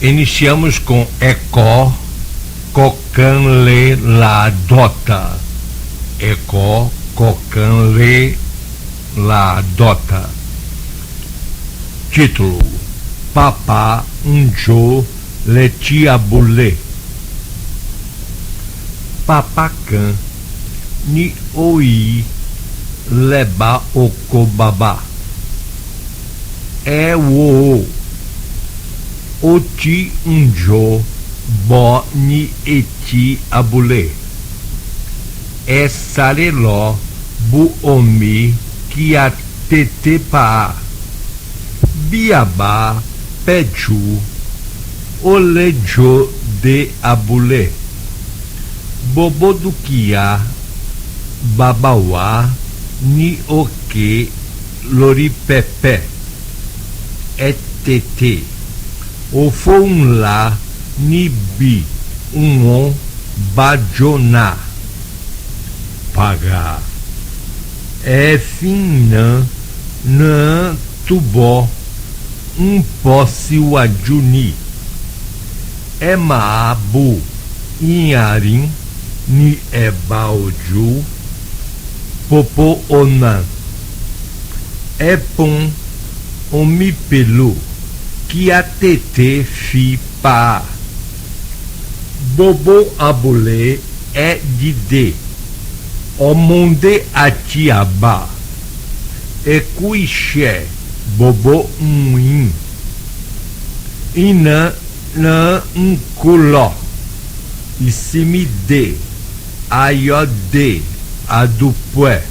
Iniciamos com Ecó, Cocan le la dota. Ecó, Cocan le la dota. Título: Papá unjo le tiabulé. Papacan ni oi leba okobaba. É o oti unjo bo ni eti abulé. É sareló bu omi ki a tete pa. Biabá peju olejo de abulé. Bobodukia babauá ni oque loripepe. Etete ofounla ni bi on bajona. Paga é finã nã tubó posse wajuni. É maabu inharim ni ebaoju popo onan. É pom omipelu que a tete fi pa. Bobo abulé é de de omonde atiaba. É cuixé bobo muim. Ina na culó. E se me dê aiode adupué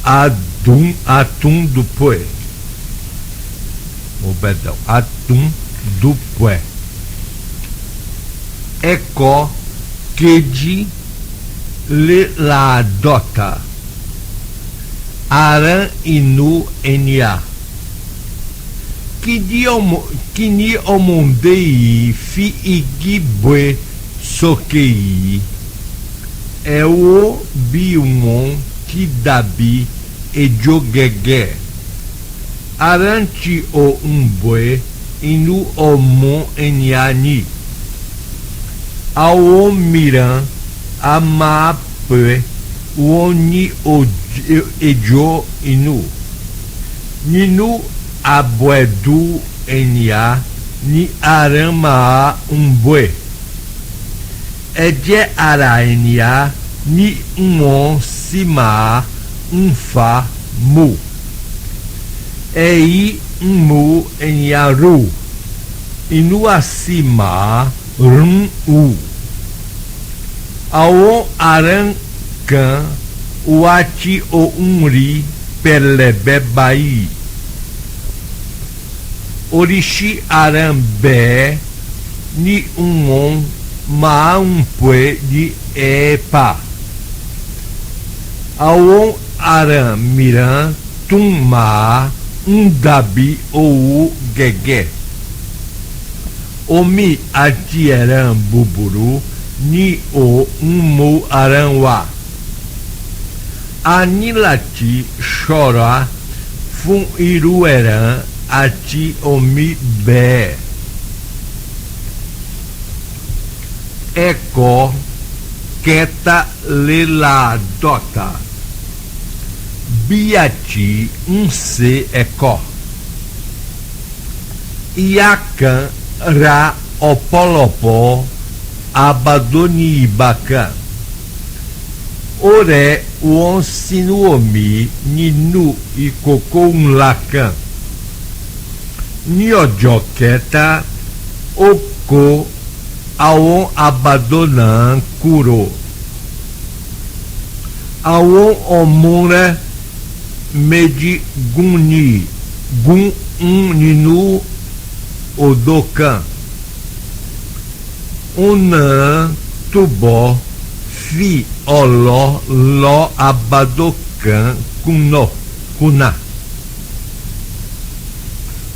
atum do pué. Perdão, atum do pué. Ecó quedi le la dota. Aran inu enia. Kini omondei fi igibwe sokei. É o biumon que dabi e jogege. Aranti o umbwe inu omon eniani. Ao miran amape uoni ejo inu. Ninu abuedu enia ni arama umbwe. Eje araenia ni sima fa mu. Ei mu eniaru. Inu acima u. Ao arancan uati o unri pelebebai. Orishi arambe ni ma pue de epa. Ao aram miran tumma dabi ou gege. Omi atieram buburu ni o mu aranwa. Anilati chora fun irueran ati omi be. Ecó queta lela dota. Biati se ecó. Iacan ra opolopó abadoni ibacan. Ore uon sinuomi ninu e cocon lacan. Niojoqueta oko aon abadonan kuro. Aon omura medi guni gun ninu odokan. Unan tubó fi olo lo abadokan kuna.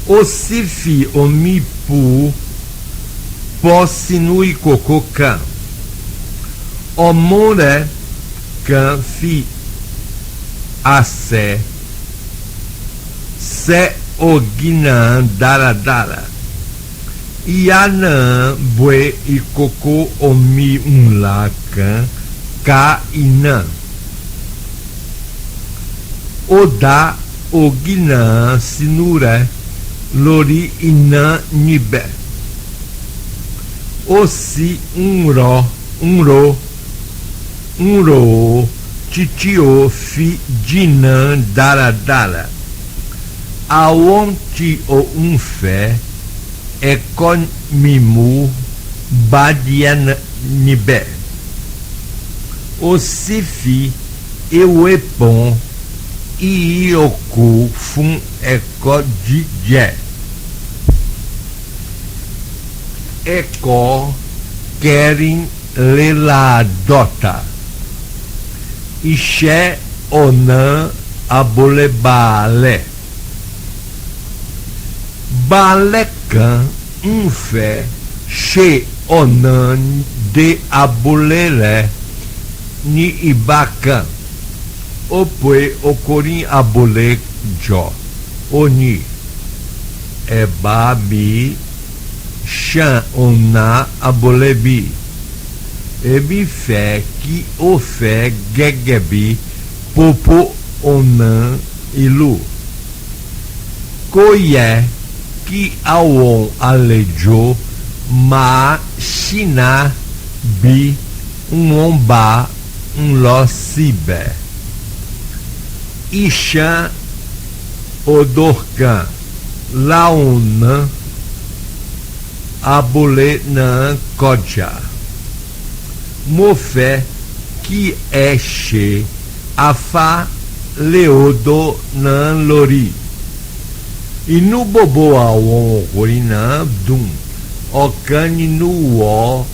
Osifi omipu possinu e cococan. Omore can fi ase se oginan daradara. Iana bue I koko omi unlakan ka ina. Oda ogina sinure lori ina nibe. Osi unro titio fi jina dara. Aonti o unfe e con mimu badian nibe. O sifi e wepon I oku fun eko dije. Eko querem lela dota. Ishe onan abole bale. Balekan unfe she onan de abolele ni ibakan. Opwe okorin abole jo. Oni eba bi chan ona abolebi. Ebi fe ki o fe gegebi popo onan ilu. Koye ki awon alejo ma china bi umomba lo sibe. Ishan odorkan laonan abole nan kodja. Mofe ki eshe afa leodo nan lori. Inu bobo awon okori nan dum. Okan inu wo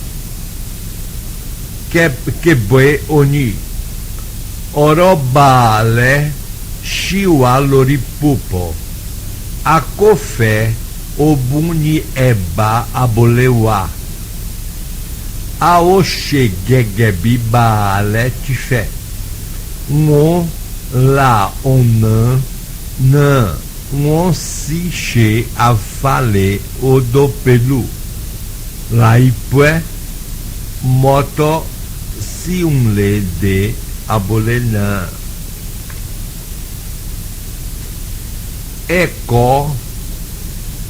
kebwe oni. Orobale shiwa lori pupo. Akofe obuni eba abolewa. Aoshe gegebi baale tife. Ngon la onan nan. Ngon si she afale odopelu. La ipwe moto si unle de abole nan. Eko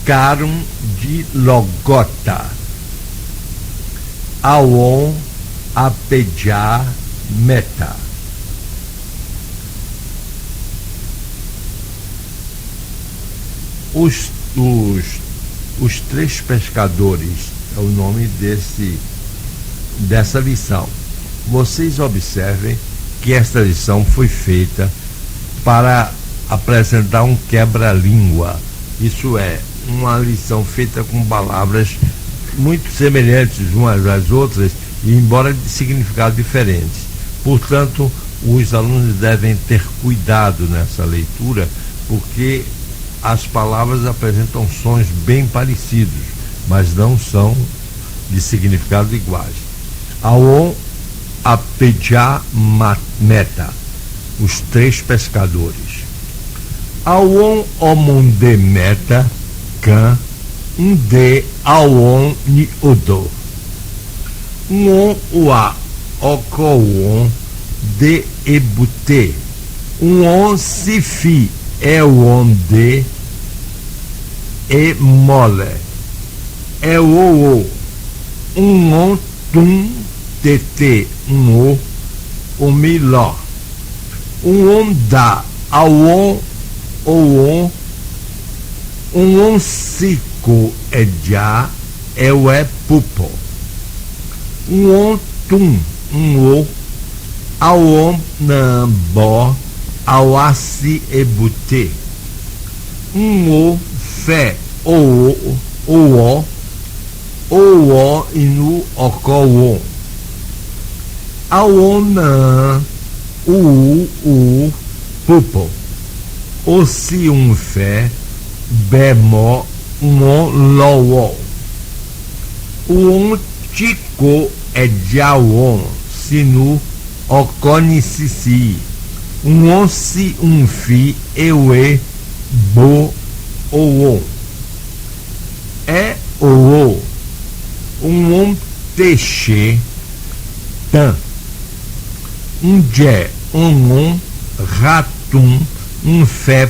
karum de logota. Awon apeja meta. Os três pescadores é o nome dessa lição. Vocês observem que esta lição foi feita para apresentar um quebra-língua. Isso é, uma lição feita com palavras muito semelhantes umas às outras, embora de significados diferentes. Portanto, os alunos devem ter cuidado nessa leitura, porque as palavras apresentam sons bem parecidos, mas não são de significados iguais. Awon apeja meta, os três pescadores. Awon omunde meta kan de awon ni odo. Ngon wa okowon de ebute. Ngon sifi de e mole. E o ngon tum tete o miló. Da awon siko eja ewe pupo. Tum awon nambo awasi ebute. Fe owo inu okowo. Awon na pupo. Osi fe bemo lowo. Chico ejawon sinu okoni sisi. Si fi ewe bo owo. E owo teche, tan. Dje, on, ratum, fé,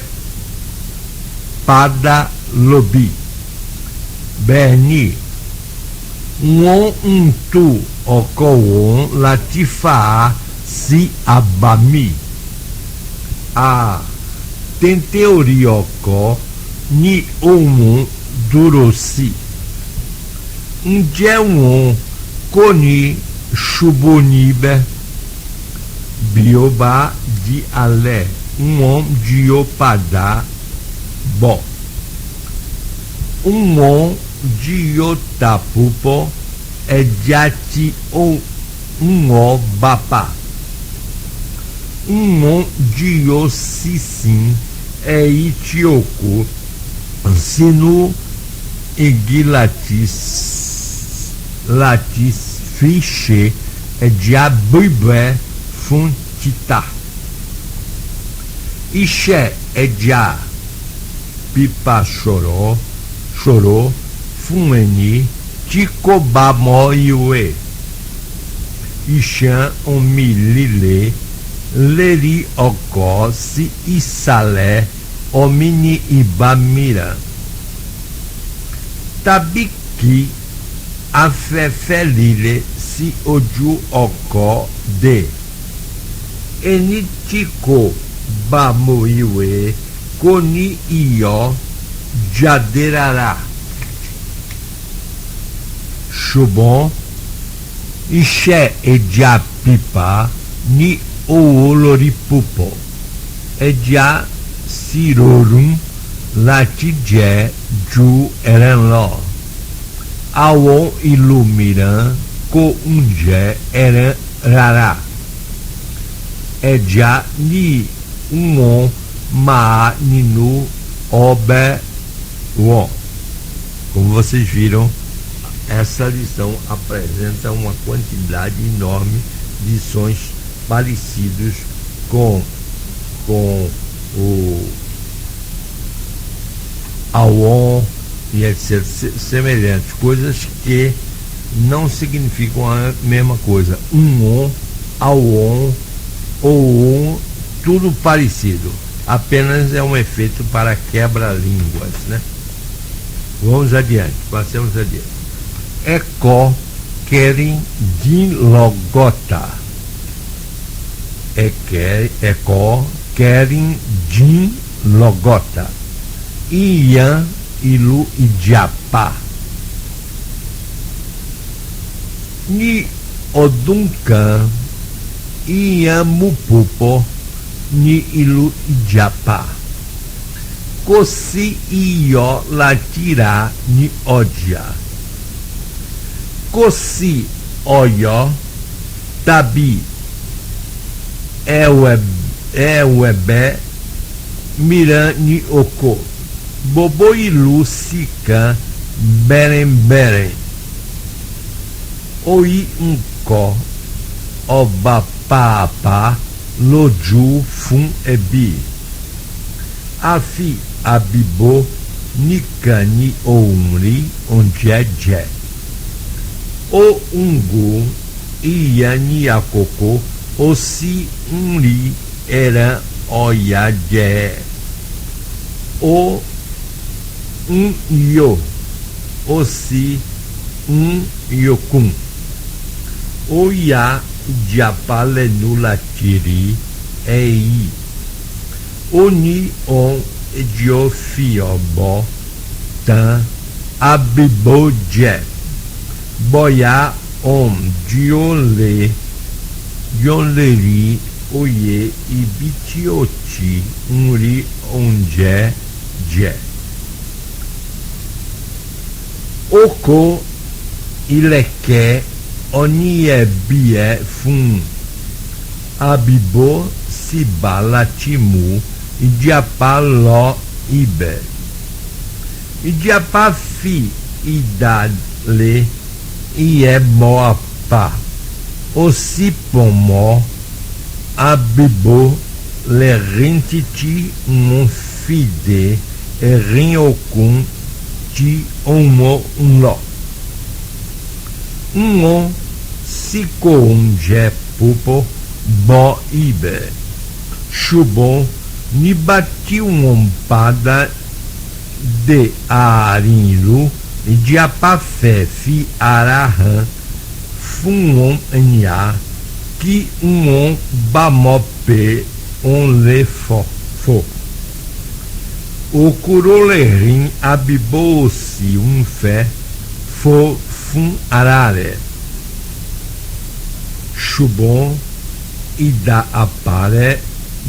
pada, lobi. Berni, tu, okoon, latifa, si abami. A tenteorioko, ni omun, durosi. Dje, koni, chubonibe. Bioba di alé, diopada, bo. Diotapupo é jati ou bapa. Diosissim é itioko, sinu latis fiche é diabibé funtita. Ixé é já pipa choró, fueni, ticobamoiue. Ixã omilile, leri ocó, si isalé, omini ibamira. Tabiki, afefelile, si oju ocó de. Enitico bamoiue, coni io, jaderará. Chubon, ixé edia pipa, ni ooloripupo. Edia sirorum, latidje, ju erenló. Awon ilumiran, ko unje eren rará. Edia ni ma ninu obe won. Como vocês viram, essa lição apresenta uma quantidade enorme de sons parecidos com o awon e etc. Semelhantes, coisas que não significam a mesma coisa. Awon, ou tudo parecido. Apenas é um efeito para quebra-línguas, né? Vamos adiante, passemos adiante. Eko querem din logota. Eko querem din logota. Ian ilu idiapa. Ni odunkan ian mupupo ni ilu idiapa. Kosi io latira ni odia. Kosi oyo tabi ewebe miran ni oko. Bobo ilu sika beren. Oi unko oba papa loju fun ebi. Afi abibo nikani oumri onjeje. O ungu iani akoko osi unri era oyaje. O yo osi yokun. Oya japale nula tiri ei. Oni on diofiobo tan abiboje. Boya om dioleri oye ibitiochi unri onje je. Oko ileke oniebie fun. Abibo sibalatimu idiapa lo ibe. Idiapa fi idale iye moapa. Osipomo abibo le rintiti mon fide e rinokun ti omo unlo. on si conge pupo bo ibe. Chubon ni bati pada de arinlu de apafé fi arahan fun nya ki bamope on le fo. O curolerim abibou-se fé fo fun arare. Chubon ida apare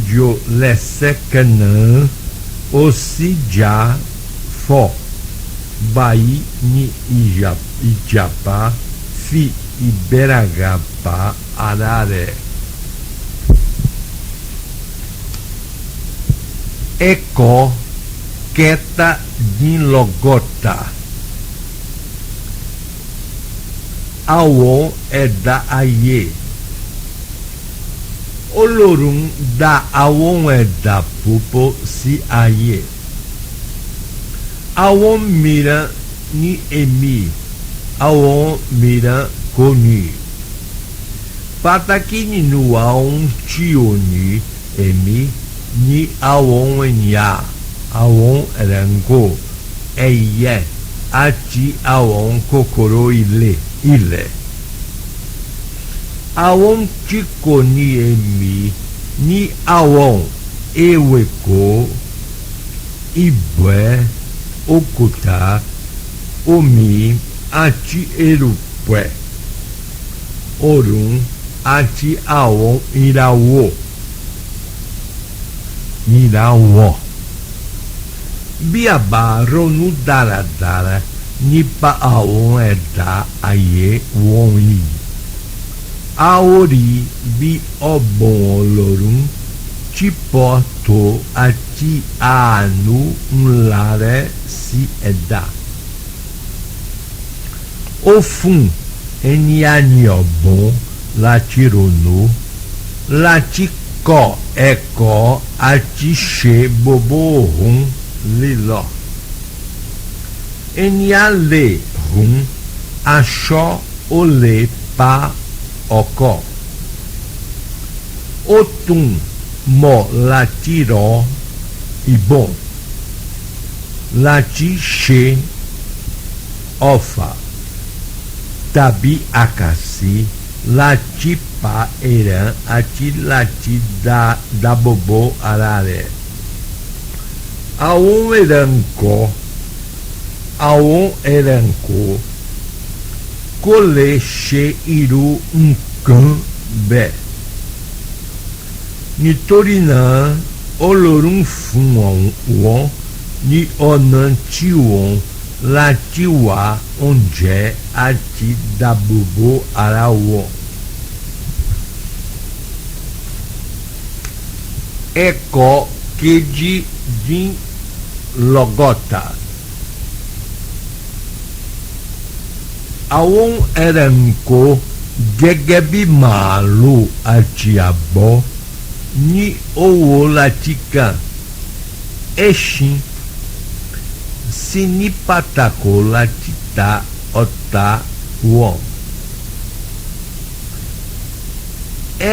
jo lesecanan osi já fo bai ni ijapa fi iberagapa arare. Eko keta din logota awon eda aye olorun da awon eda pupo si aye awon mìíràn ní èmi awon mìíràn kò ní pàtàkì nínú àwọn tí ò ní èmi ní àwọn ènìyàn àwọn ẹranko ẹyẹ àti àwọn kòkòrò ilẹ̀. Àwọn tí kò ní èmi ní àwọn ewéko, ibẹ̀, òkúta, omi àti erùpẹ̀, òòrùn àti àwọn ìràwọ̀. Bí a bá ronú dáradára nípa àwọn ẹ̀dá ayé wọ̀nyí, a ó rí bí ọgbọ́n Ọlọ́run tí pọ̀ tó àti àánú ńlá rẹ̀ sí ẹ̀dá. Ó fún ènìyàn ní ọgbọ́n láti ronú, láti kọ́ ẹ̀kọ́ àti ṣe gbogbo ohun lílọ. Ènìyàn lè hun aṣọ, ó lè pa ọkọ̀. Ó tún mọ̀ láti rọ ìbọn, láti ṣe ọfà tàbí àkàsí, láti pa ẹran àti láti dáàbòbò ara rẹ̀. Àwọn ẹranko kò lè ṣe irú nǹkan bẹ́ẹ̀. Nítorí náà Ọlọ́run fún wọn ní ọ̀nà tí wọ́n láti wá oúnjẹ àti dáàbòbò ara wọn. Ẹ̀kọ́ kejìdínlọ́gọ́ta. Àwọn ẹranko gẹ́gẹ́ bí màálù àti àgbò ní owó láti kàn. Ẹṣin sì ní pàtàkì láti ta ọ̀tá wọn.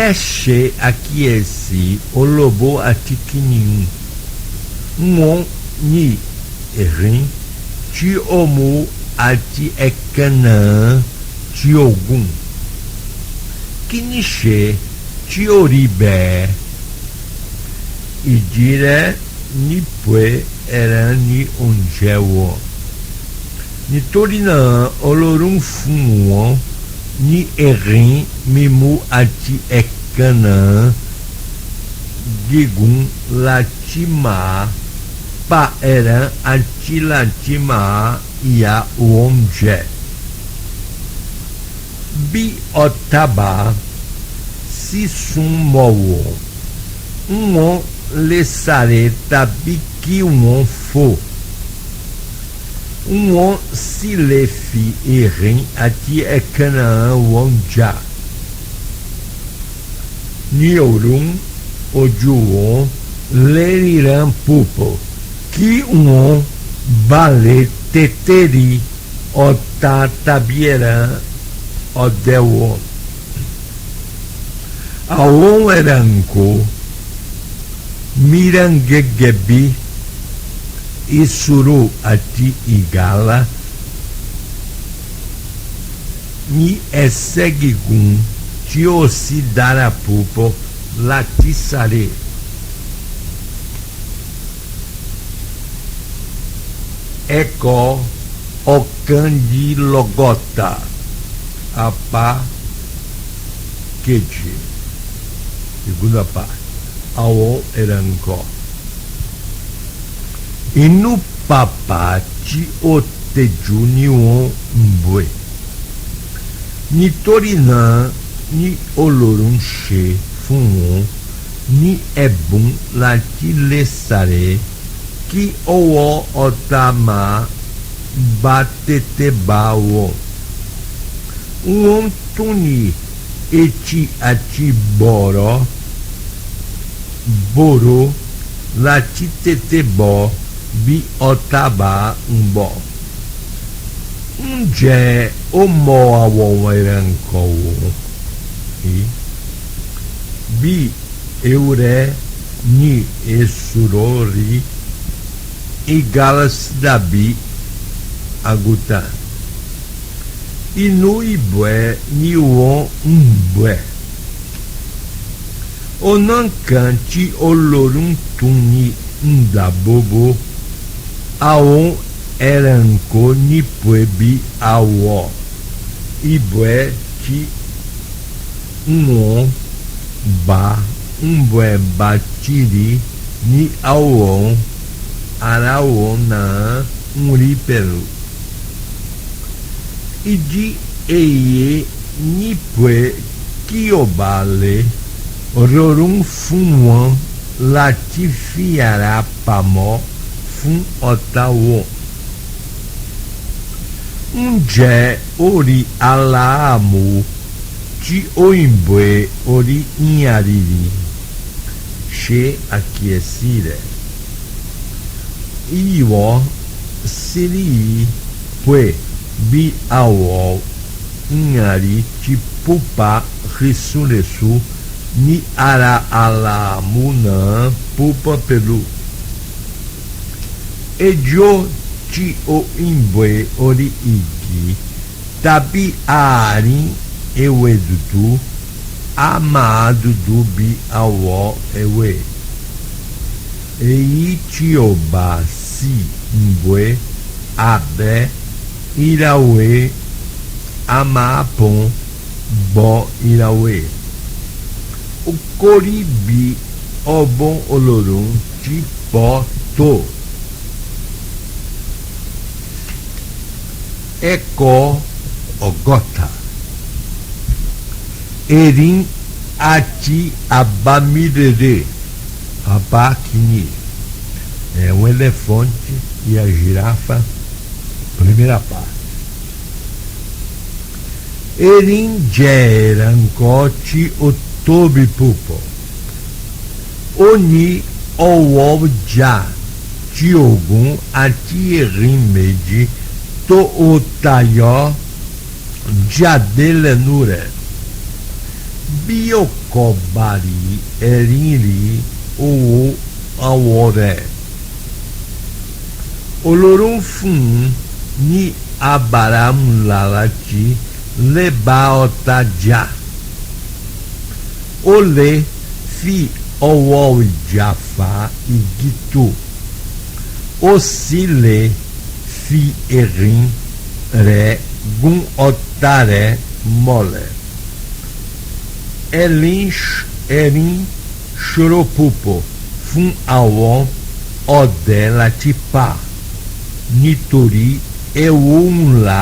Ẹ ṣe àkíyèsí ológbò àti kìnìún. Wọ́n ní erin tí ó mú àti èékánná tí ó gùn. Kí ni ṣe tí ó rí bẹ́ẹ̀? Ìdí rẹ̀ ni pé ẹran ní oúnjẹ wọn. Nítorí náà Ọlọ́run fún wọn ní erin mímú àti èékánná gígùn láti máa pa ẹran àti láti máa ya oúnjẹ. Bí ọ̀tá bá sísún mọ́ wọn, wọ́n lè sáré tàbí kí wọ́n fò. Wọ́n sì lè fi erin àti èékánná wọn jà. Ní òòrùn ojú wọn lè ríran púpọ̀ kí wọ́n bá lè tètè rí ọ̀tá tàbí ẹran odewo. Awon eranko mirangegebi isuru ati igala ni esegigun tí ó sì dára púpọ̀ láti sáré. Ẹ̀kọ́ ọ̀kàndínlọ́gọ́ta apá kejì segunda parte àwọn ẹranko. Inú pàpà tí ó tẹ̀jú ni wọ́n ń bọ̀. Nítorí náà ní Ọlọ́run ṣe fún wọn ní ẹ̀bùn láti lè sáré kí ọwọ́ ọ̀tá máa bá tètè bá wọn. Wọ́n tún ní etí àti bọ̀rọ̀ láti tètè bọ̀ bí ọ̀tá bá ń bọ̀. Ǹjẹ́ ó mọ àwọn ẹranko wọ̀nyí? Bí ewúrẹ́ ní èsúró rí, ìgalà sì dàbí àgùntàn. Inú ibẹ̀ ni wọ́n ń bọ̀. Ọ̀nà kan tí Ọlọ́run tún ní ń dáàbòbò àwọn ẹranko nípò bí àwọ̀ ibẹ̀ tí wọ́n bá tìrí ní àwọ̀ ara wọn náà ń rí pẹ̀lú. Ìdí èyí nípò kí ọba lè rọrùn fún wọn láti fi ara pamọ́ fún ọ̀tá wọn. Ǹjẹ́ orí aláàmú tí òyìnbó orí ìyàrìrì ṣe àkíyèsí rẹ̀? Ìwọ sì rí pé bí àwọ̀ ìyàrì tí pupa rẹ̀súrẹ̀sú ní ara aláàmú náà pupa pẹ̀lú. Ejò tí òyìnbó orí igi tàbí àárín ewé dúdú a máa dúdú bí àwọ̀ ewé. Èyí tí ó bá sì ń bọ̀ abẹ́ ìràwé a máa pọ́n bọ́ ìràwé. Ó kórìí bí ọgbọ́n Ọlọ́run ti pọ̀ tó. Ẹ̀kọ́ ọgọ́ta. Erin àti àbámírèrè. Apá kìíní. O elefante e a girafa. Primeira parte. Erin jẹ́ ẹranko tí ó tóbi púpọ̀. Ó ní ọwọ́ jà tí ogun àti erin méjì tó ó tayọ jáde lẹ́nu rẹ̀. Bí ó kò bá rí erin rí owó àwọ̀ rẹ̀. Ọlọ́run fún ní agbára ńlá láti lè bá ọ̀tá jà. Ó lè fi ọwọ́ ìjà fà igi tó. Ó sì lè fi erin rẹ̀ gún ọ̀tá rẹ̀ mọ́lẹ̀. Erin ṣòro púpọ̀ fún àwọn ọdẹ láti pa nítorí ewu ńlá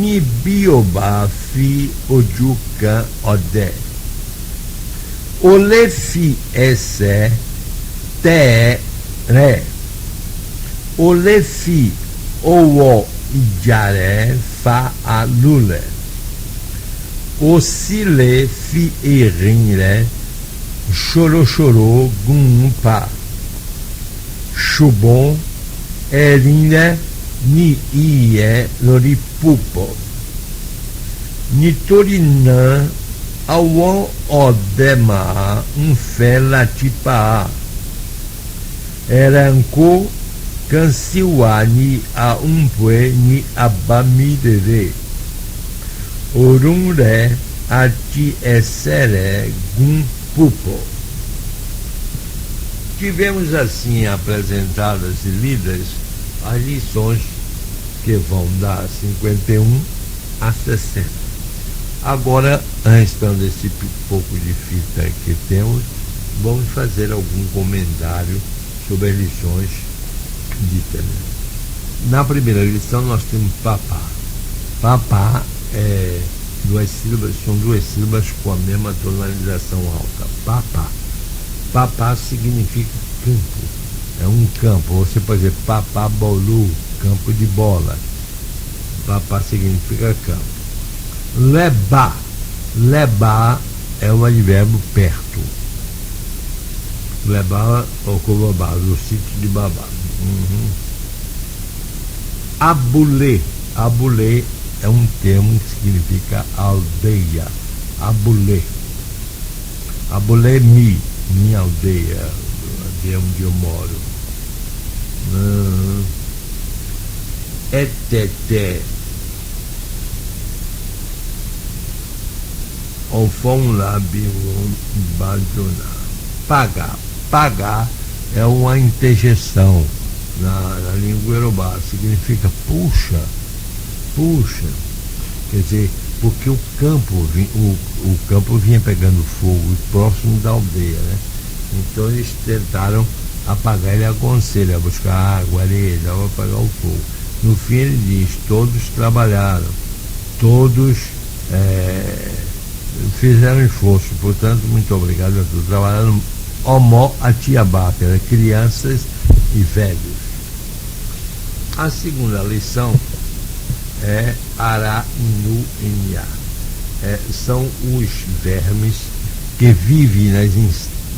ní bí ó bá fi ojú kan ọdẹ. Ó lè fi ẹsẹ̀ tẹ̀ rẹ̀. Ó lè fi ọwọ́ ìjà rẹ̀ fà á lulẹ̀. Ó sì lè fi erin rẹ̀ ṣòro gún pa. Ṣùgbọ́n erin rẹ̀ ní ìyẹ́ lórí púpọ̀. Nitorinã ao odema fé latipa eranco cansiwani a pue ni abamidere orumre ati essere gum pupo. Tivemos assim apresentadas e lidas as lições que vão dar 51 a 60. Agora, restando esse pouco de fita que temos, vamos fazer algum comentário sobre as lições ditas. Na primeira lição nós temos papá. Papá são duas sílabas com a mesma tonalização alta. Papá. Papá significa campo. É um campo. Você pode dizer papá bolu, campo de bola. Papá significa campo. Lebá. Lebá é o advérbio perto. Lebá ou Colobá, o sítio de Babá. Abulê. Abulê é um termo que significa aldeia. Abulê. Abulê minha aldeia, onde eu moro. Eteté. Ofon labirum baduna. Pagar. Pagar é uma interjeição na língua iorubá. Significa puxa. Quer dizer, porque o campo vinha pegando fogo próximo da aldeia, né? Então eles tentaram apagar. Ele aconselha a buscar água, areia, para apagar o fogo. No fim ele diz: todos trabalharam, todos fizeram esforço, portanto muito obrigado a todos. Trabalharam homo atiabá, crianças e velhos. A segunda lição é Ará Inu Inya. São os vermes que vivem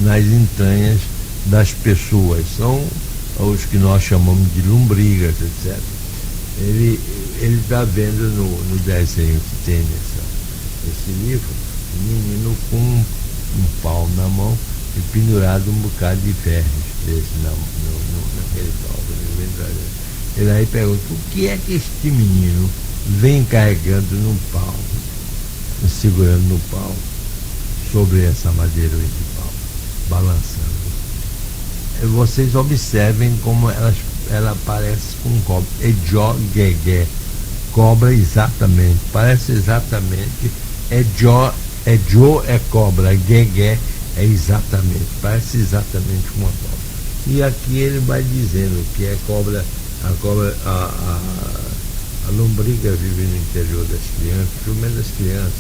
nas entranhas das pessoas. São os que nós chamamos de lombrigas, etc. Ele está vendo no desenho que tem esse livro, um menino com um pau na mão e pendurado um bocado de vermes desse naquele pau. Ele aí pergunta: o que é que este menino vem carregando no pau, segurando no pau, sobre essa madeira de pau, balançando? Vocês observem como ela parece com cobra. Ejó guegué, cobra exatamente, parece exatamente. Ejó é cobra, guegué é exatamente, parece exatamente uma cobra. E aqui ele vai dizendo que é cobra. A lombriga vive no interior das crianças, pelo menos das crianças,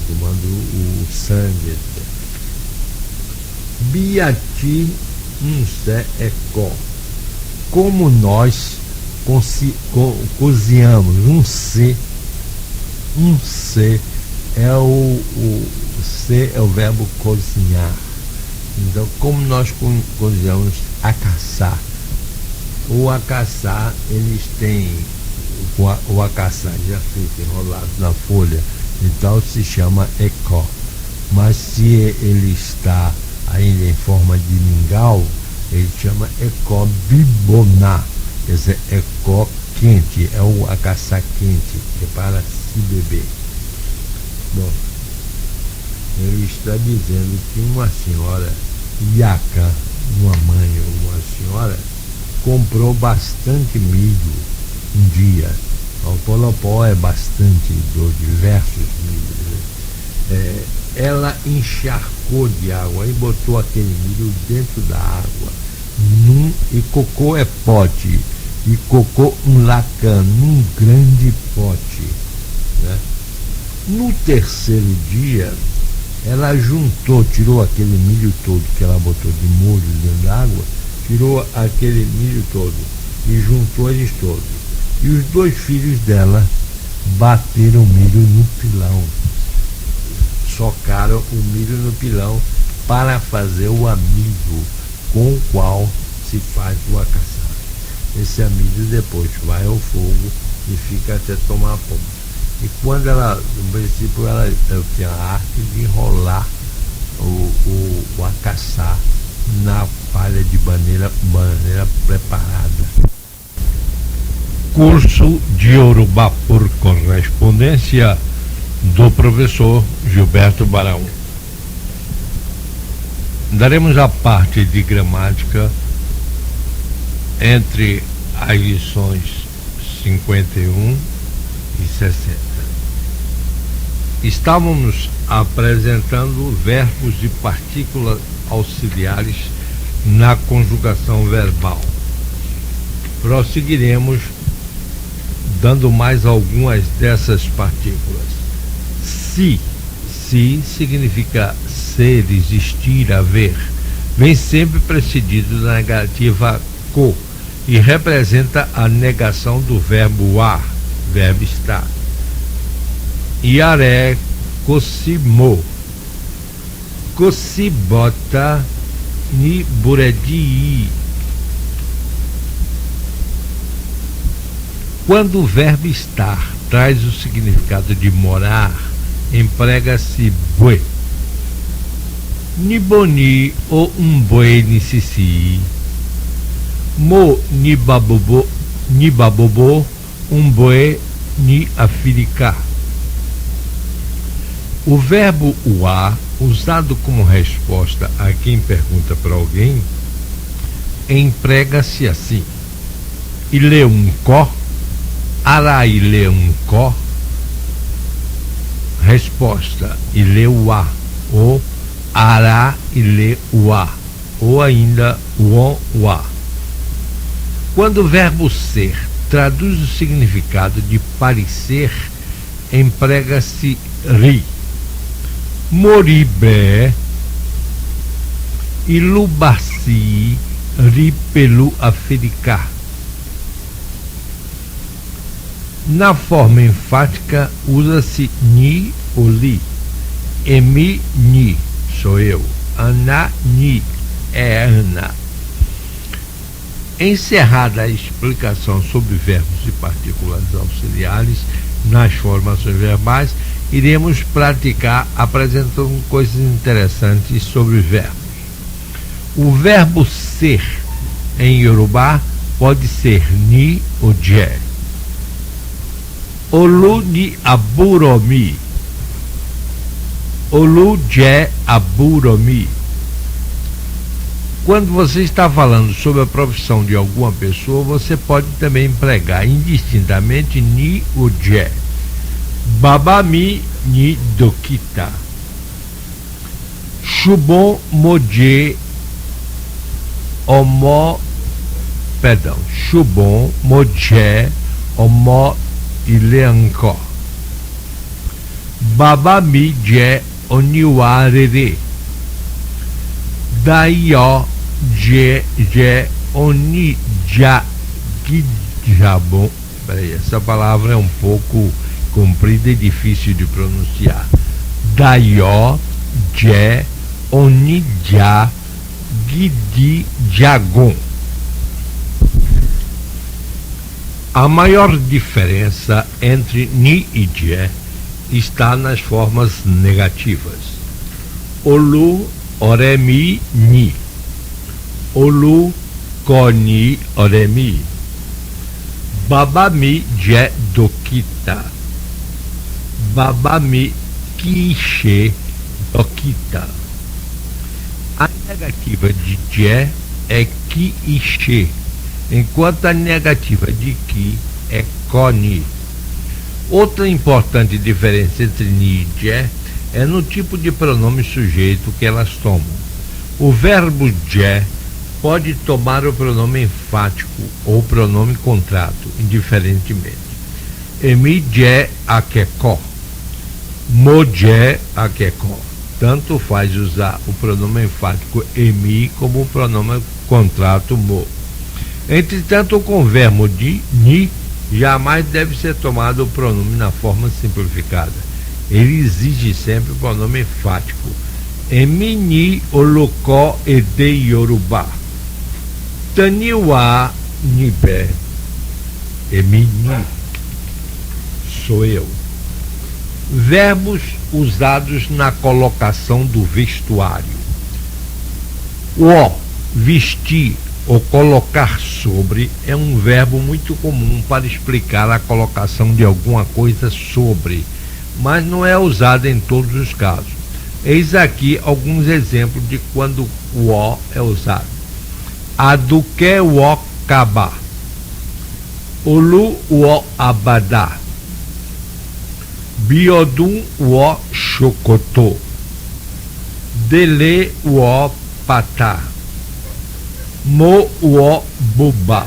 tomando o sangue, etc. Biati sé ecó. Como nós cozinhamos um C é o C é o verbo cozinhar. Então, como nós cozinhamos acaçar. O acaçar, eles têm o acaçar já fica enrolado na folha, então se chama ecó. Mas se ele está ainda em forma de mingau, ele chama ecó biboná, quer dizer, ecó quente, é o acaçar quente, que é para se beber. Bom, ele está dizendo que uma senhora iaca, uma mãe ou uma senhora, comprou bastante milho um dia. O polopó é bastante, dos diversos milhos. Ela encharcou de água e botou aquele milho dentro da água. E cocô é pote. E cocô um lacan, num grande pote. Né? No terceiro dia, ela tirou aquele milho todo que ela botou de molho dentro da água, tirou aquele milho todo e juntou eles todos. E os dois filhos dela bateram o milho no pilão, socaram o milho no pilão para fazer o amido com o qual se faz o acaçar. Esse amido depois vai ao fogo e fica até tomar ponto. E quando ela, no princípio, eu tinha a arte de enrolar o acaçá na palha de maneira preparada. Curso de Yorubá por correspondência do professor Gilberto Barão. Daremos a parte de gramática entre as lições 51 e 60. Estávamos apresentando verbos e partículas auxiliares na conjugação verbal. Prosseguiremos dando mais algumas dessas partículas. Se significa ser, existir, haver. Vem sempre precedido da negativa co e representa a negação do verbo a, verbo estar. Iaré, cosimo, cosibota, ni buredi. Quando o verbo estar traz o significado de morar, emprega-se bue. Ni boni ou bue ni sisi. Mo ni babobo bue ni afiricá. O verbo uá, usado como resposta a quem pergunta para alguém, emprega-se assim: ile có, ara ile có. Resposta: ile uá, ou ara ile uá, ou ainda uon uá. Quando o verbo ser traduz o significado de parecer, emprega-se ri. Moribé, ilubaci, ri pelu africá. Na forma enfática, usa-se ni ou li. Emi, ni, sou eu. Ana, ni, é Ana. Encerrada a explicação sobre verbos e partículas auxiliares nas formações verbais, iremos praticar apresentando coisas interessantes sobre verbos. O verbo ser em Yorubá pode ser ni ou je. Olu ni aburomi. Olu je aburomi. Quando você está falando sobre a profissão de alguma pessoa, você pode também empregar indistintamente ni ou je. Babami ni dokita. Shubon moje omo. Perdão. Shubon moje omo ileanko. Babami je oniwarere. Daio je oni ja gidjabon. Peraí, essa palavra é um pouco comprida e difícil de pronunciar. Daio je oni ja gidjagon. A maior diferença entre ni e je está nas formas negativas. Olu, oremi, ni. Olu, koni, oremi. Babami, je, dokita. Babami, kishe, dokita. A negativa de je é ki e she, enquanto a negativa de ki é koni. Outra importante diferença entre ni e je é no tipo de pronome sujeito que elas tomam. O verbo je pode tomar o pronome enfático ou pronome contrato, indiferentemente. Emi je akeko, mo je akeko. Tanto faz usar o pronome enfático emi como o pronome contrato mo. Entretanto, com o verbo de ni, jamais deve ser tomado o pronome na forma simplificada. Ele exige sempre o pronome enfático. Emi ni olokó ede Yorubá. Taniwa nibe. Emi ni, sou eu. Verbos usados na colocação do vestuário. O vestir ou colocar sobre é um verbo muito comum para explicar a colocação de alguma coisa sobre, mas não é usado em todos os casos. Eis aqui alguns exemplos de quando o é usado. Aduke o kaba, olu o abadá, biodum o chocotô, dele o patá, mo o bubá.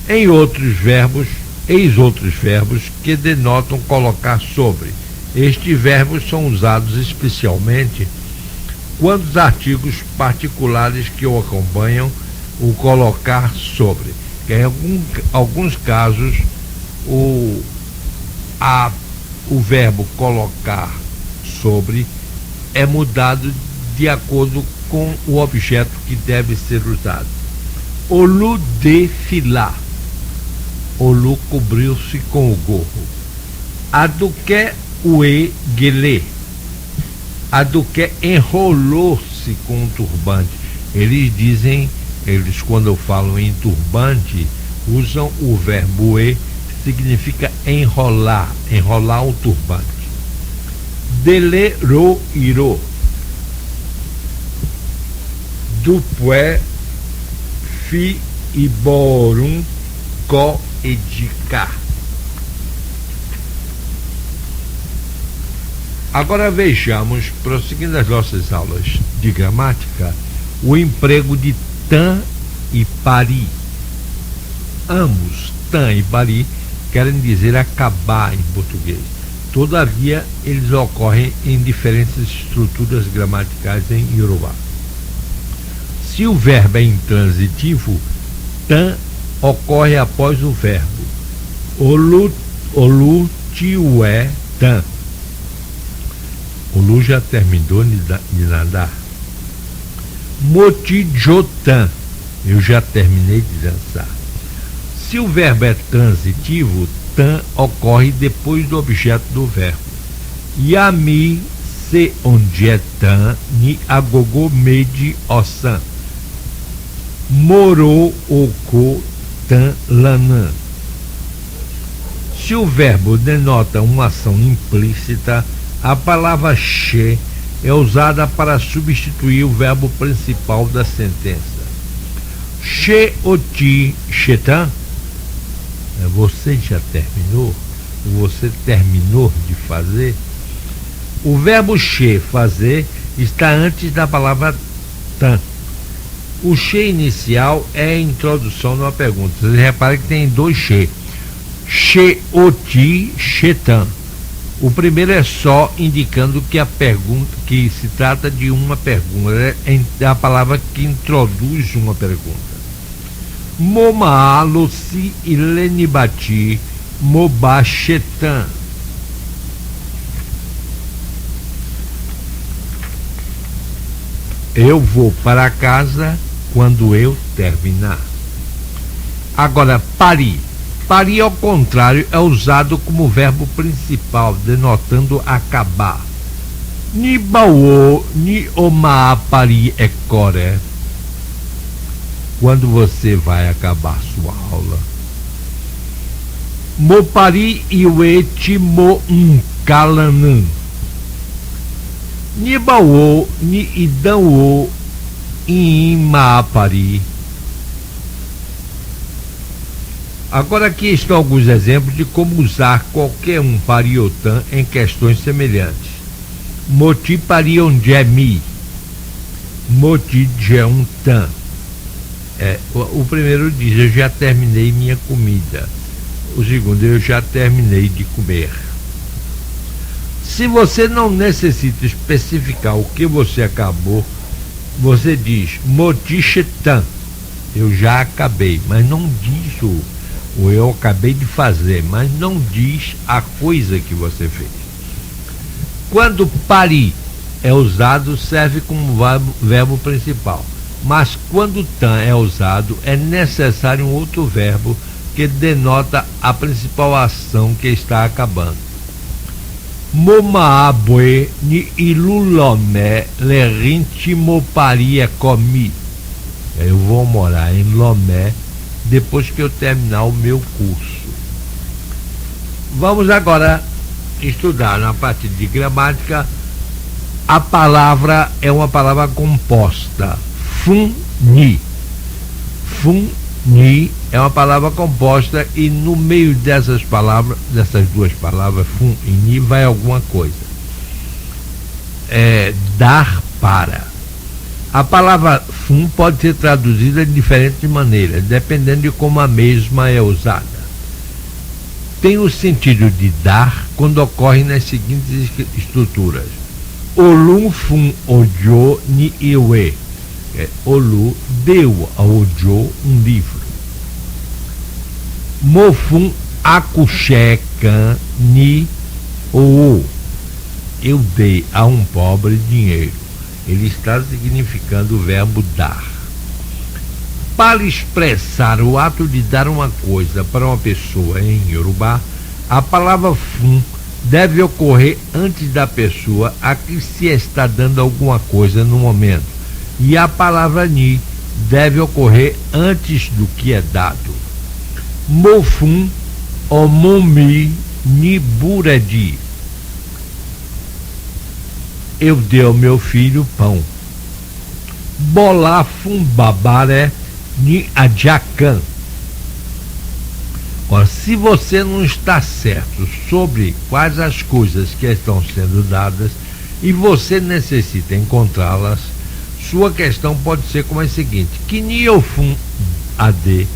Eis outros verbos que denotam colocar sobre. Estes verbos são usados especialmente quando os artigos particulares que o acompanham o colocar sobre. Em alguns casos, o verbo colocar sobre é mudado de acordo com o objeto que deve ser usado. Olu defilar. Olu cobriu-se com o gorro. Aduque ue guelê. Aduque enrolou-se com um turbante. Eles quando falam em turbante, usam o verbo e, que significa enrolar o turbante. Dele ro iro. Dupué fi iborum co edicar. Agora vejamos, prosseguindo as nossas aulas de gramática, o emprego de tan e pari. Ambos, tan e pari, querem dizer acabar em português. Todavia, eles ocorrem em diferentes estruturas gramaticais em Iorubá. Se o verbo é intransitivo, tan ocorre após o verbo. Olu tiué tan. O Lu já terminou de nadar. Moti jotan. Eu já terminei de dançar. Se o verbo é transitivo, tan ocorre depois do objeto do verbo. Yami se onde é tan ni agogo medi osan. Moro oko tan lanã. Se o verbo denota uma ação implícita, a palavra che é usada para substituir o verbo principal da sentença. Che oti chetan. Você já terminou? Você terminou de fazer? O verbo che, fazer, está antes da palavra tan. O che inicial é a introdução de uma pergunta. Você repara que tem dois che. Che oti chetan. O primeiro é só indicando que a pergunta, que se trata de uma pergunta, é a palavra que introduz uma pergunta. Moma losi ilenibati mobachetan. Eu vou para casa quando eu terminar. Agora, pari. Pari, ao contrário, é usado como verbo principal, denotando acabar. Ni bawo, ni oma pari ekore. Quando você vai acabar sua aula. Mo pari iwe mo kalanun. Ni bawo, ni idanwo, ima pari. Agora aqui estão alguns exemplos de como usar qualquer um pariotan em questões semelhantes. Moti pariondemi. Moti jeuntan. O primeiro diz, eu já terminei minha comida. O segundo, eu já terminei de comer. Se você não necessita especificar o que você acabou, você diz, moti chetan. Eu já acabei, mas não diz ou eu acabei de fazer, mas não diz a coisa que você fez. Quando pari é usado, serve como verbo principal, mas quando tan é usado, é necessário um outro verbo que denota a principal ação que está acabando. Momaabue ni ilulomé lerinte moparia comi. Eu vou morar em Lomé depois que eu terminar o meu curso. Vamos agora estudar na parte de gramática. A palavra é uma palavra composta. Fun-ni. Fun-ni é uma palavra composta e no meio dessas palavras, dessas duas palavras, fun e ni, vai alguma coisa. Dar para. A palavra fun pode ser traduzida de diferentes maneiras, dependendo de como a mesma é usada. Tem o sentido de dar quando ocorre nas seguintes estruturas. Olu fun ojo ni iwe. Olu deu ao ojo um livro. Mofun akushekan ni ou. Eu dei a um pobre dinheiro. Ele está significando o verbo dar. Para expressar o ato de dar uma coisa para uma pessoa em Yorubá, a palavra fun deve ocorrer antes da pessoa a que se está dando alguma coisa no momento. E a palavra ni deve ocorrer antes do que é dado. Mofun omomi ni buredi. Eu dei ao meu filho pão. Bolafun babare ni ajacan. Ora, se você não está certo sobre quais as coisas que estão sendo dadas e você necessita encontrá-las, sua questão pode ser como é o seguinte: que ni ofun ade,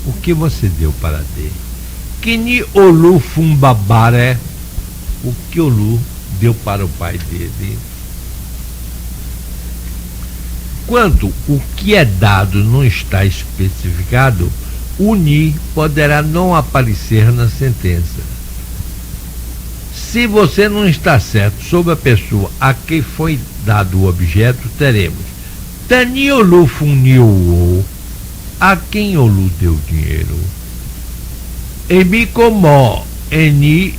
o que você deu para D? Que ni olu fun babare, o que Olu deu para o pai dele. Quando o que é dado não está especificado, o ni poderá não aparecer na sentença. Se você não está certo sobre a pessoa a quem foi dado o objeto, teremos Tani Olu funiu, a quem Olu deu dinheiro. Emi como eni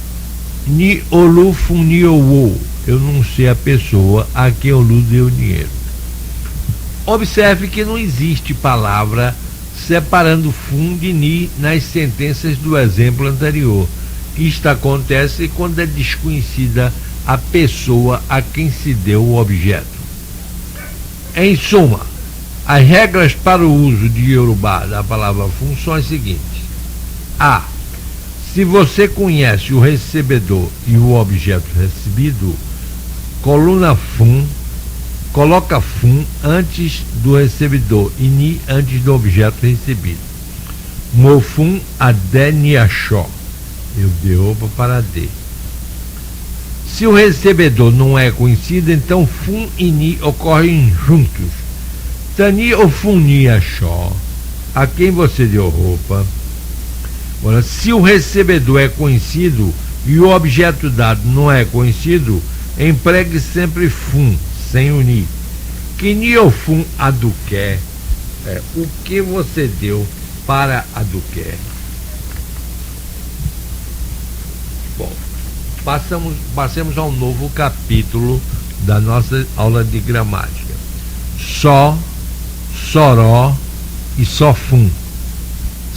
ni Olu funiu, eu não sei a pessoa a quem Olu deu dinheiro. Observe que não existe palavra separando fun de ni nas sentenças do exemplo anterior. Isto acontece quando é desconhecida a pessoa a quem se deu o objeto. Em suma, as regras para o uso de Yorubá da palavra fun são as seguintes. A. Se você conhece o recebedor e o objeto recebido, coluna fun, coloca fun antes do recebedor e ni antes do objeto recebido. Mofun ade niachó. Eu dei roupa para D. Se o recebedor não é conhecido, então fun e ni ocorrem juntos. Tani ou fun niachó, a quem você deu roupa. Ora, se o recebedor é conhecido e o objeto dado não é conhecido, empregue sempre fun, sem o ni. Que ni ou fun aduqué, o que você deu para aduqué. Bom, passemos a um novo capítulo da nossa aula de gramática. Só, soró e sofum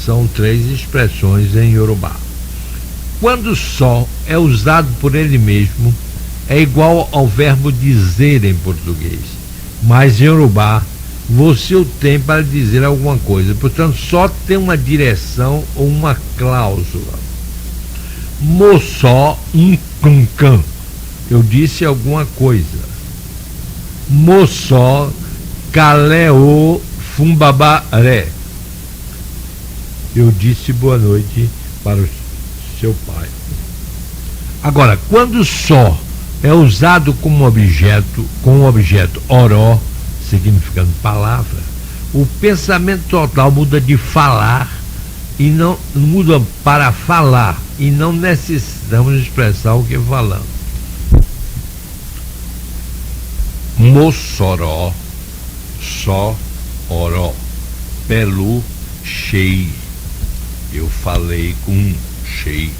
são três expressões em Yorubá. Quando só é usado por ele mesmo, é igual ao verbo dizer em português, mas em Yorubá você o tem para dizer alguma coisa, portanto só tem uma direção ou uma cláusula. Moçó cancan, eu disse alguma coisa. Moçó caleo fumbabaré, eu disse boa noite para o seu pai. Agora, quando só é usado como objeto, com o objeto oró, significando palavra, o pensamento total muda de falar e não muda para falar, e não necessitamos expressar o que falamos. Mossoró, só, oró, pelu, chei, eu falei com chei.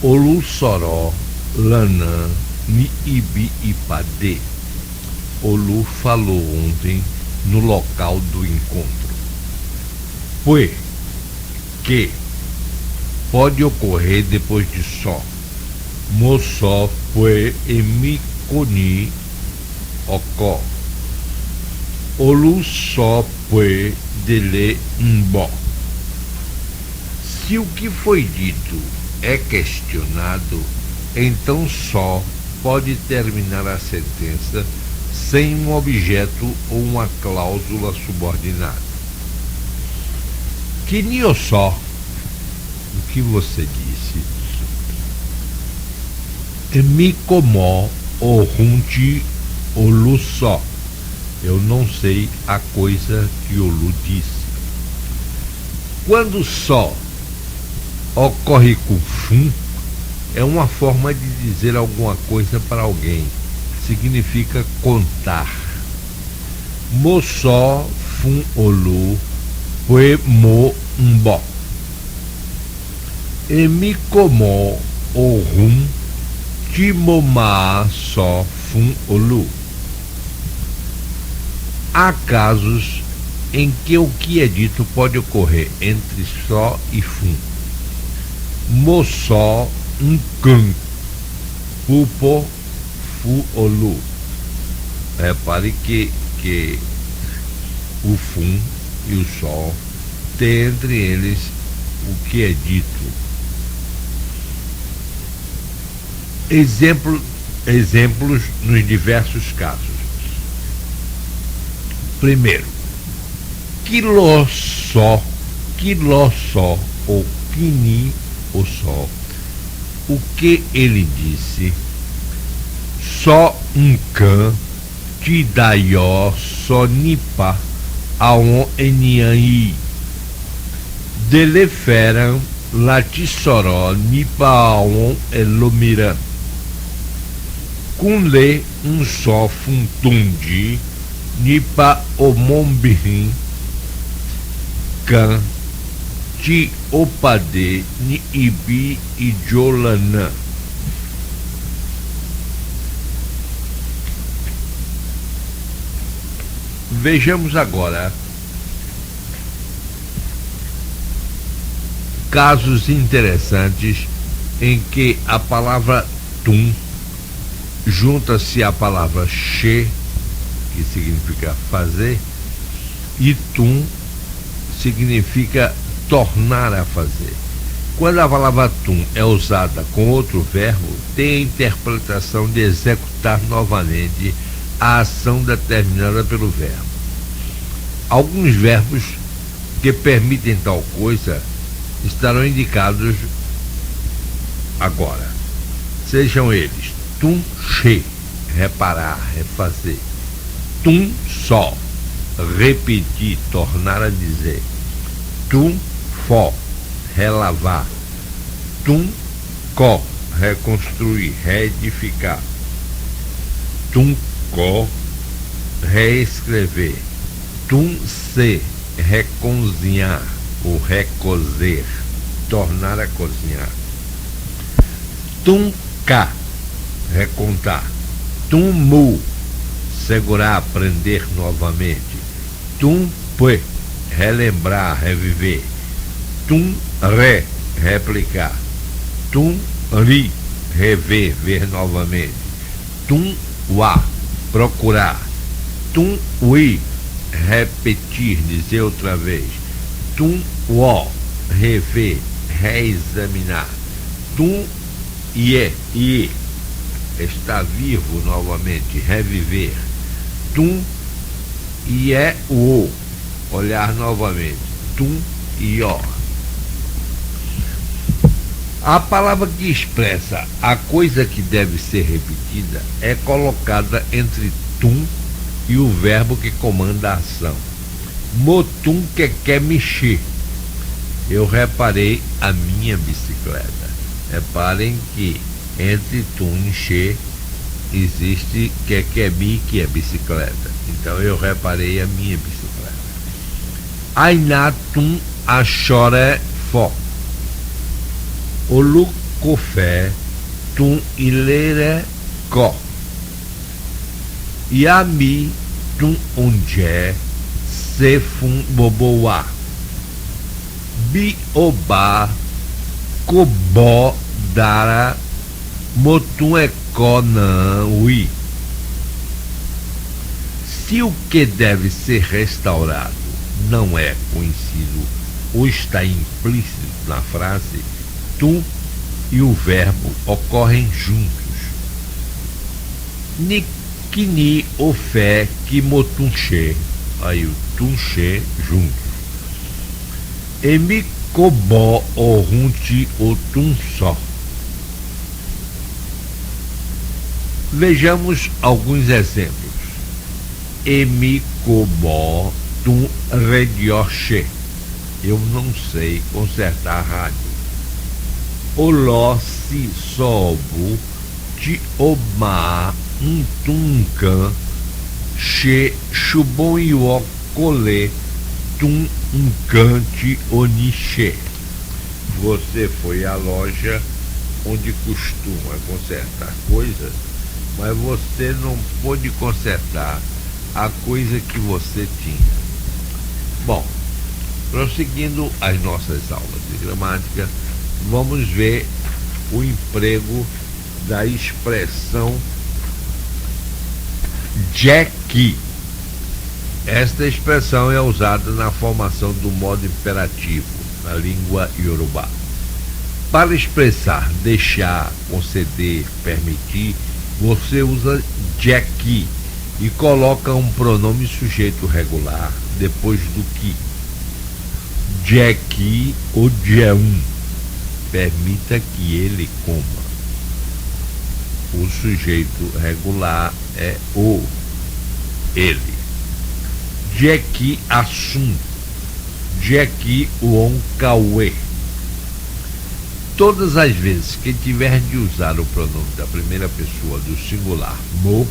Olu soró, lanã, ni ibi ipade. Olu falou ontem no local do encontro. Pue, que pode ocorrer depois de só. Moçó, pue, emiconi, ocó. Olu só, pue, dele, mbó. Se o que foi dito é questionado, então só pode terminar a sentença sem um objeto ou uma cláusula subordinada. Que niyo só, o que você disse, mi comó o runti olu só. Eu não sei a coisa que Olu disse. Quando só ocorre com fum, é uma forma de dizer alguma coisa para alguém. Significa contar. Mo só fum olu, pue mo mbó. E mi comó o rum, ti mo ma só fum olu. Há casos em que o que é dito pode ocorrer entre só e fum. Mo só can, pupo fu olu. Repare que o fum e o sol tem entre eles o que é dito. Exemplos nos diversos casos. Primeiro, quiló só, ou quini o só. O que ele disse? Só can, ti daió, só nipa, aon enianhi. Deleferam, latissoró, nipa aon elomiran. Kunle, só funtundi, nipa omombirim, kan, ti opade, ni ibi ijolanã. Vejamos agora casos interessantes em que a palavra tum junta-se à palavra che, que significa fazer, e tum significa tornar a fazer. Quando a palavra tum é usada com outro verbo, tem a interpretação de executar novamente a ação determinada pelo verbo. Alguns verbos que permitem tal coisa estarão indicados agora. Sejam eles tum che, reparar, refazer; tum só, repetir, tornar a dizer; tum fó, relavar; tum có, reconstruir, reedificar; tum có, reescrever; tum se, recozinhar ou recozer, tornar a cozinhar; tum cá, recontar; tum mu, segurar, aprender novamente; tum pue, relembrar, reviver; tum re, replicar; tum ri, rever, ver novamente; tum wa, procurar; tum ui, repetir, dizer outra vez; tum wo, rever, reexaminar; tum ie, está vivo novamente, reviver; tum ie o, olhar novamente; tum ió. A palavra que expressa a coisa que deve ser repetida é colocada entre tum e o verbo que comanda a ação. Motum que quer mexer. Eu reparei a minha bicicleta. Reparem que entre tum e che existe que é bicicleta. Então eu reparei a minha bicicleta. Ainá tum achore fó. Olu cofé tum ilere ko. Yami tum onje se fun boboa. Bi oba kobo dara motum ekona ui. Se o que deve ser restaurado não é conhecido ou está implícito na frase, tum e o verbo ocorrem juntos. Nikini o fé que motunche, aí o tunche juntos. Emi kobo o runti o tum só. Vejamos alguns exemplos. Emi kobo tum redioche. Eu não sei consertar rádio. Oló si sobo ti oma tuncan che chubon iwo cole tum cante oniche. Você foi à loja onde costuma consertar coisas, mas você não pôde consertar a coisa que você tinha. Bom, prosseguindo as nossas aulas de gramática, vamos ver o emprego da expressão Jackie. Esta expressão é usada na formação do modo imperativo na língua iorubá. Para expressar deixar, conceder, permitir, você usa Jackie e coloca um pronome sujeito regular depois do que. Jackie ou Jeun, permita que ele coma. O sujeito regular é o, ele. Jackie assum, Jackie won kawe. Todas as vezes que tiver de usar o pronome da primeira pessoa do singular mo,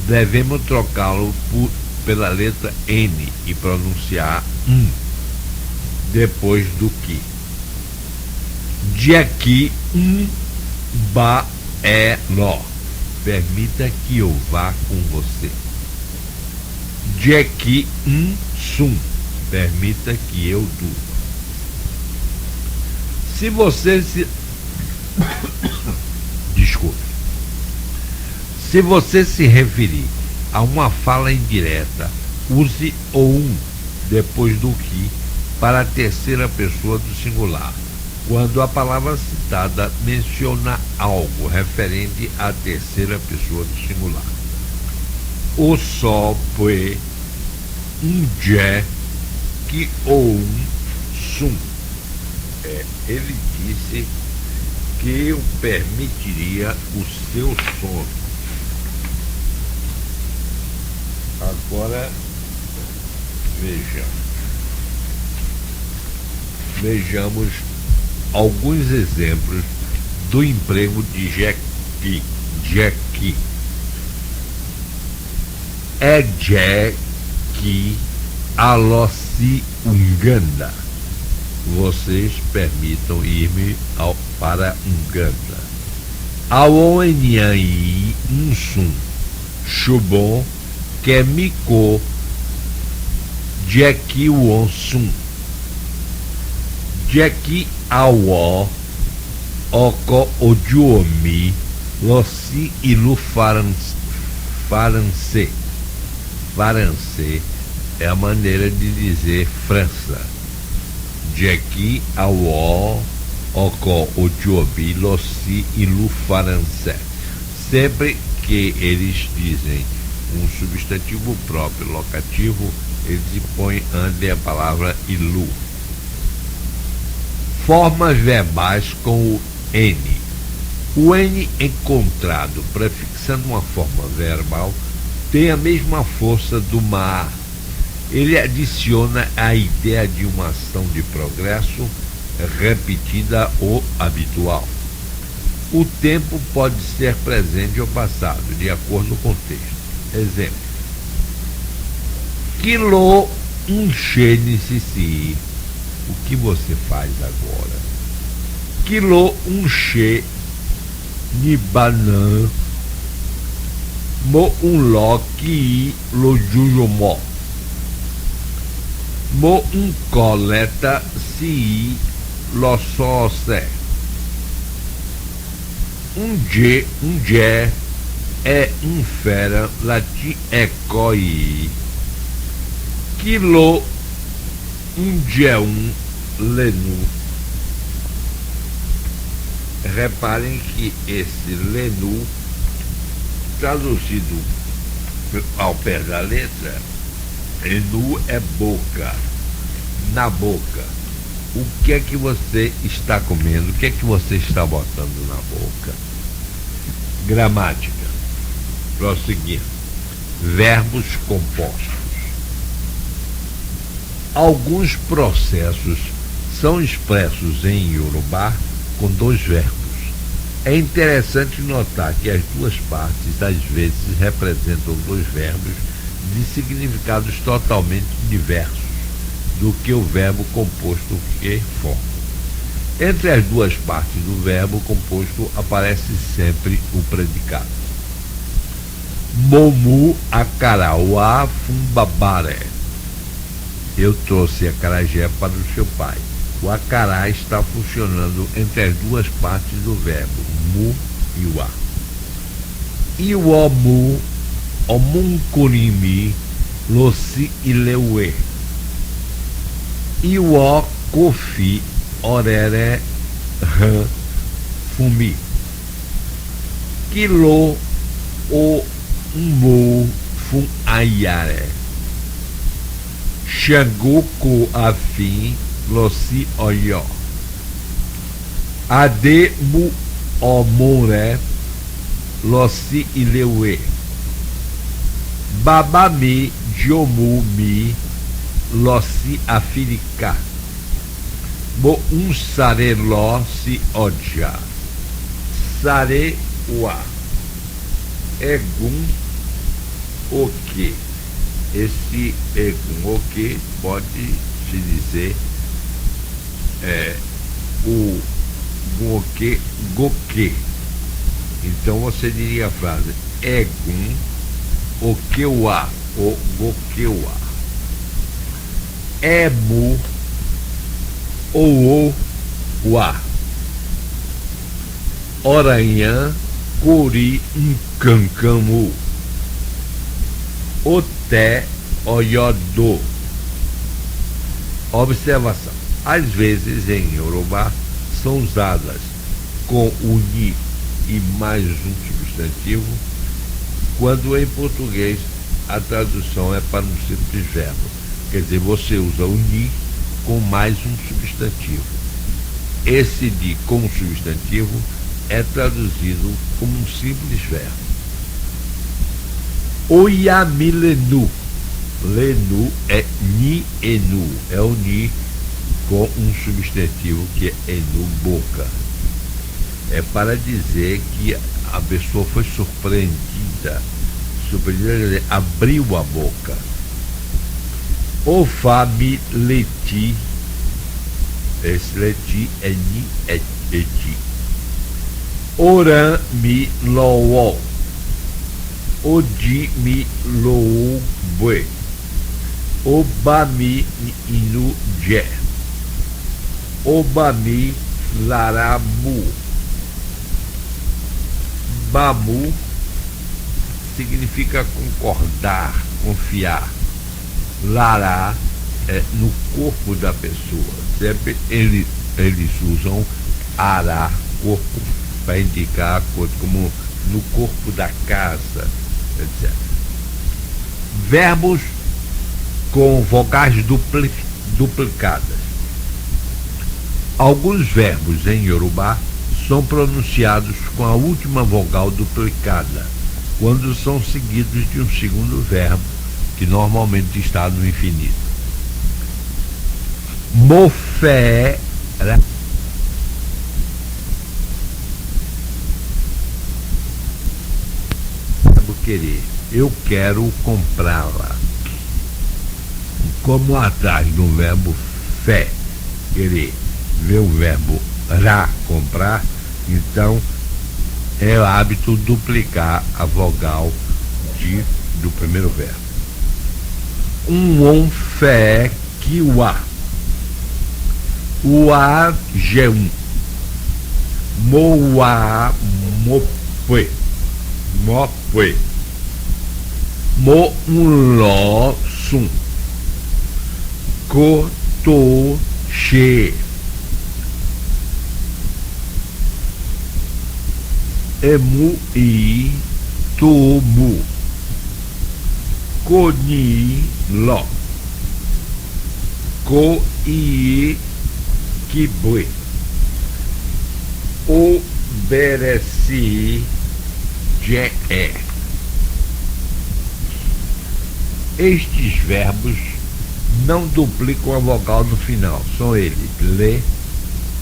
devemos trocá-lo pela letra N e pronunciar depois do que. Jackie ba é nó, permita que eu vá com você. Jackie sum, permita que eu durma. Se você se desculpe. Se você se referir a uma fala indireta, use o depois do que para a terceira pessoa do singular, quando a palavra citada menciona algo referente à terceira pessoa do singular. O só foi je que ou sum. Ele disse que eu permitiria o seu sono. Agora vejamos alguns exemplos do emprego de Jackie. É Jackie alossi Uganda. Vocês permitam ir-me para Uganda. Aonyanyi Unsum Shubon Kemiko Jackie Wonsum Jackie Awo Oko Ojuomi Lossi Ilu Faransé. Faransé é a maneira de dizer França. Jackie Awo Oko Ojuomi Lossi Ilu Faransé. Sempre que eles dizem um substantivo próprio locativo, eles põem antes a palavra ilu. Formas verbais com o N. O N encontrado prefixando uma forma verbal tem a mesma força do ma. Ele adiciona a ideia de uma ação de progresso repetida ou habitual. O tempo pode ser presente ou passado, de acordo com o texto. Exemplo. Kilo unche. O que você faz agora? Kilo unche Nibanan, Mo Unlo Ki Lo Jujomo, Mo Uncoleta Si Lo Sose, um Jé é fera lati coi, Quilo Jé Lenu. Reparem que esse Lenu, traduzido ao pé da letra, Enu é boca, na boca. O que é que você está comendo? O que é que você está botando na boca? Gramática. Prosseguindo. Verbos compostos. Alguns processos são expressos em Yorubá com dois verbos. É interessante notar que as duas partes às vezes representam dois verbos de significados totalmente diversos do que o verbo composto que forma. Entre as duas partes do verbo composto aparece sempre o predicado. Momu akarawa fumbabare. Eu trouxe acarajé para o seu pai. O acará está funcionando entre as duas partes do verbo, mu e wa. Iwomu omunkurimi losi ilewe. Iwo kofi orere han fumi. Kilo o mo fun ayare. Xangoku afim Losi Oyo. Ade mu omore Losi Ilewe. Babami Jomu mi Losi Afirika. Mo sare Losi Oja. Sare wa. Egum o que. Esse egum o que pode se dizer o goke. Então você diria a frase egum okewa ou gokewa. Emu ou wa. Oranhã cori cancamu. Oté oyodo. Observação. Às vezes em Yorubá são usadas com o ni e mais um substantivo, quando em português a tradução é para um simples verbo. Quer dizer, você usa o ni com mais um substantivo. Esse ni com um substantivo é traduzido como um simples verbo. Oyamilenu. Lenu é ni enu, é o ni com um substantivo que é enu, boca. É para dizer que a pessoa foi surpreendida, quer dizer, abriu a boca. Ofami leti, esse leti é ni eti. Oran mi lowo, oji mi lowo bue. Obami inu je. Obami laramu. Bamu significa concordar, confiar. Lara é no corpo da pessoa. Sempre eles usam ara, corpo, para indicar a coisa, como no corpo da casa, etc. Verbos com vogais duplicadas. Alguns verbos em Yorubá são pronunciados com a última vogal duplicada, quando são seguidos de um segundo verbo, que normalmente está no infinito. Mofera. Querer. Eu quero comprá-la. Como atrás do verbo fé, querer, vê o verbo ra, comprar, então é hábito duplicar a vogal do primeiro verbo. On fé que o a G1 moa mopue mo lo sum ko to che emu i to mu ko ni lo ko i que boi obereci je é. Estes verbos não duplicam a vogal no final, são eles, le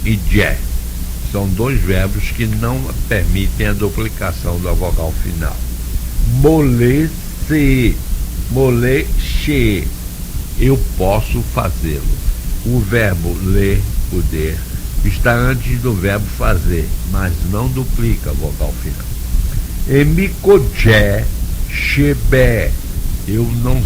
e je. São dois verbos que não permitem a duplicação da vogal final. Molece, moleche, eu posso fazê-lo. O verbo ler, poder, está antes do verbo fazer, mas não duplica a vogal final. Emicodé, chebé, eu não